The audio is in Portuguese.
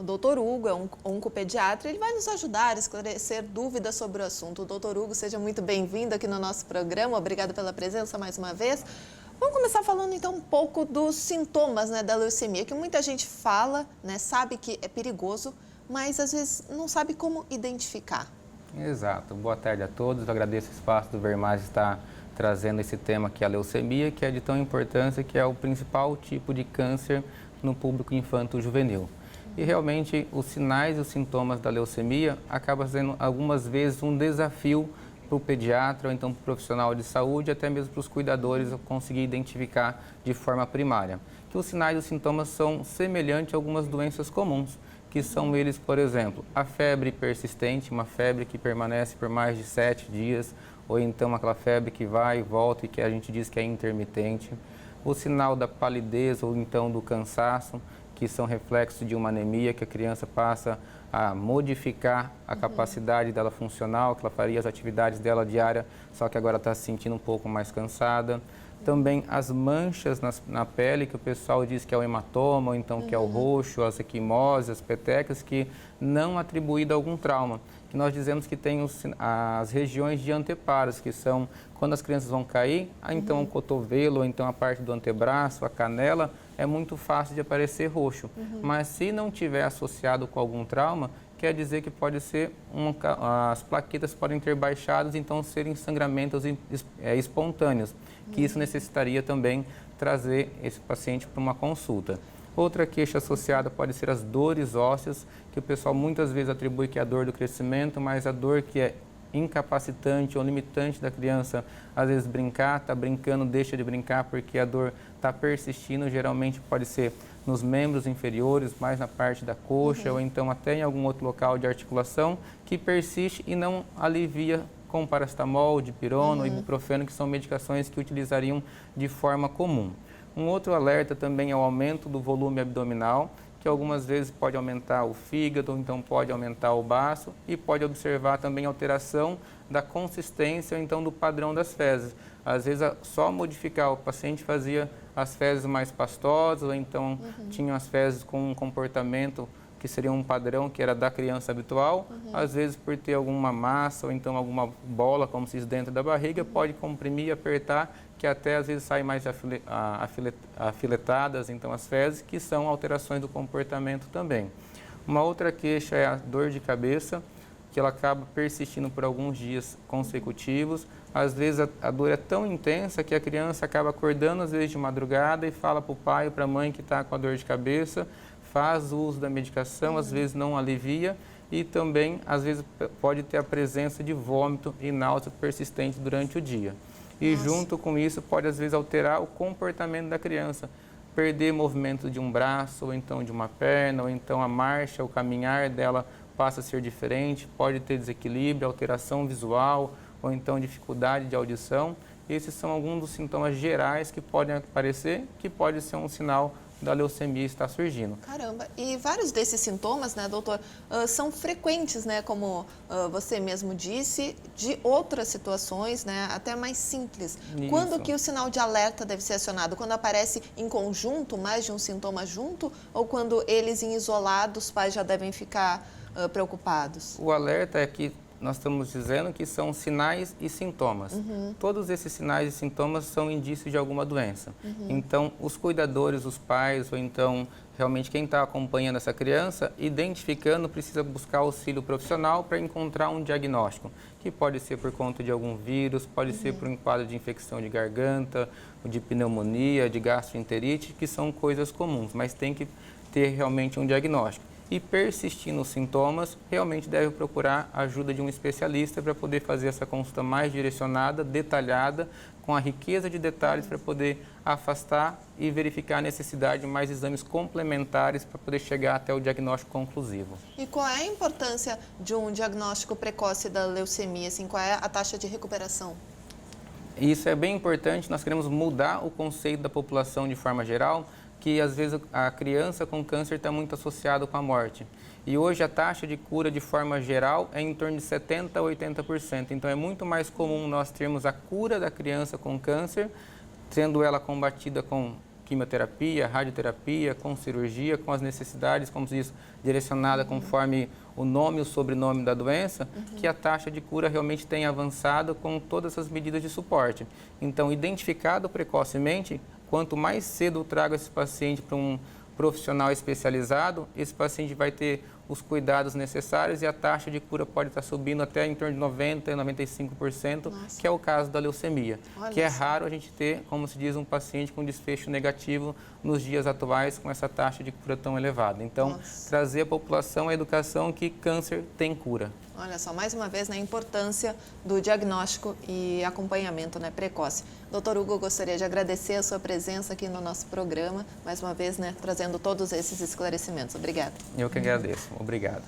Dr. Hugo é um oncopediatra, ele vai nos ajudar a esclarecer dúvidas sobre o assunto. O Dr. Hugo, seja muito bem-vindo aqui no nosso programa, obrigado pela presença mais uma vez. Vamos começar falando então um pouco dos sintomas, né, da leucemia, que muita gente fala, né, sabe que é perigoso, mas às vezes não sabe como identificar. Exato. Boa tarde a todos. Eu agradeço o espaço do Ver Mais estar trazendo esse tema que é a leucemia, que é de tão importância, que é o principal tipo de câncer no público infanto-juvenil. E realmente os sinais e os sintomas da leucemia acabam sendo algumas vezes um desafio para o pediatra ou então para o profissional de saúde, até mesmo para os cuidadores conseguir identificar de forma primária. Que os sinais e os sintomas são semelhantes a algumas doenças comuns, que são eles, por exemplo, a febre persistente, uma febre que permanece por mais de 7 dias, ou então aquela febre que vai e volta e que a gente diz que é intermitente, o sinal da palidez ou então do cansaço, que são reflexos de uma anemia, que a criança passa a modificar a capacidade dela funcional, que ela faria as atividades dela diária, só que agora está se sentindo um pouco mais cansada. Também as manchas na pele, que o pessoal diz que é o hematoma, ou então que é o roxo, as equimoses, as petecas, que não atribuído a algum trauma. Que nós dizemos que tem as regiões de anteparos, que são quando as crianças vão cair, então o cotovelo, ou então a parte do antebraço, a canela, é muito fácil de aparecer roxo. Mas se não tiver associado com algum trauma, quer dizer que pode ser, as plaquetas podem ter baixadas, então serem sangramentos espontâneos, que isso necessitaria também trazer esse paciente para uma consulta. Outra queixa associada pode ser as dores ósseas, que o pessoal muitas vezes atribui que é a dor do crescimento, mas a dor que é incapacitante ou limitante da criança, às vezes brincar, está brincando, deixa de brincar porque a dor está persistindo, geralmente pode ser nos membros inferiores, mais na parte da coxa ou então até em algum outro local de articulação que persiste e não alivia com paracetamol, dipirona ou ibuprofeno, que são medicações que utilizariam de forma comum. Um outro alerta também é o aumento do volume abdominal, que algumas vezes pode aumentar o fígado, então pode aumentar o baço e pode observar também alteração da consistência ou então do padrão das fezes. Às vezes, só modificar, o paciente fazia as fezes mais pastosas ou então tinha as fezes com um comportamento que seria um padrão que era da criança habitual, às vezes por ter alguma massa ou então alguma bola, como se diz, dentro da barriga, pode comprimir, apertar, que até às vezes saem mais afiletadas, então as fezes, que são alterações do comportamento também. Uma outra queixa é a dor de cabeça, que ela acaba persistindo por alguns dias consecutivos. Às vezes a dor é tão intensa que a criança acaba acordando às vezes de madrugada e fala para o pai ou para a mãe que está com a dor de cabeça, faz o uso da medicação, às vezes não alivia e também às vezes pode ter a presença de vômito e náusea persistente durante o dia. E junto com isso pode às vezes alterar o comportamento da criança, perder movimento de um braço ou então de uma perna, ou então a marcha, o caminhar dela passa a ser diferente, pode ter desequilíbrio, alteração visual ou então dificuldade de audição. Esses são alguns dos sintomas gerais que podem aparecer, que pode ser um sinal da leucemia estar surgindo. Caramba, e vários desses sintomas, né, doutor, são frequentes, né, como você mesmo disse, de outras situações, né, até mais simples. Isso. Quando que o sinal de alerta deve ser acionado? Quando aparece em conjunto, mais de um sintoma junto, ou quando eles em isolado, os pais já devem ficar preocupados? O alerta é que nós estamos dizendo que são sinais e sintomas. Todos esses sinais e sintomas são indícios de alguma doença. Então, os cuidadores, os pais, ou então realmente quem está acompanhando essa criança, identificando, precisa buscar auxílio profissional para encontrar um diagnóstico, que pode ser por conta de algum vírus, pode ser por um quadro de infecção de garganta, de pneumonia, de gastroenterite, que são coisas comuns, mas tem que ter realmente um diagnóstico. E persistindo os sintomas, realmente deve procurar a ajuda de um especialista para poder fazer essa consulta mais direcionada, detalhada, com a riqueza de detalhes para poder afastar e verificar a necessidade de mais exames complementares para poder chegar até o diagnóstico conclusivo. E qual é a importância de um diagnóstico precoce da leucemia? Assim, qual é a taxa de recuperação? Isso é bem importante, nós queremos mudar o conceito da população de forma geral, que às vezes a criança com câncer está muito associado com a morte. E hoje a taxa de cura de forma geral é em torno de 70% a 80%. Então é muito mais comum nós termos a cura da criança com câncer, sendo ela combatida com quimioterapia, radioterapia, com cirurgia, com as necessidades, como se diz, direcionada conforme o nome e o sobrenome da doença, que a taxa de cura realmente tem avançado com todas essas medidas de suporte. Então, identificado precocemente, quanto mais cedo eu trago esse paciente para um profissional especializado, esse paciente vai ter os cuidados necessários e a taxa de cura pode estar subindo até em torno de 90%, 95%, Nossa. que é o caso da leucemia. Olha Que é só. raro a gente ter, como se diz, um paciente com desfecho negativo nos dias atuais com essa taxa de cura tão elevada. Então, Nossa. trazer à população a educação que câncer tem cura. Olha só, mais uma vez, né, a importância do diagnóstico e acompanhamento, né, precoce. Doutor Hugo, gostaria de agradecer a sua presença aqui no nosso programa, mais uma vez, né, trazendo todos esses esclarecimentos. Obrigada. Eu que agradeço. Obrigado.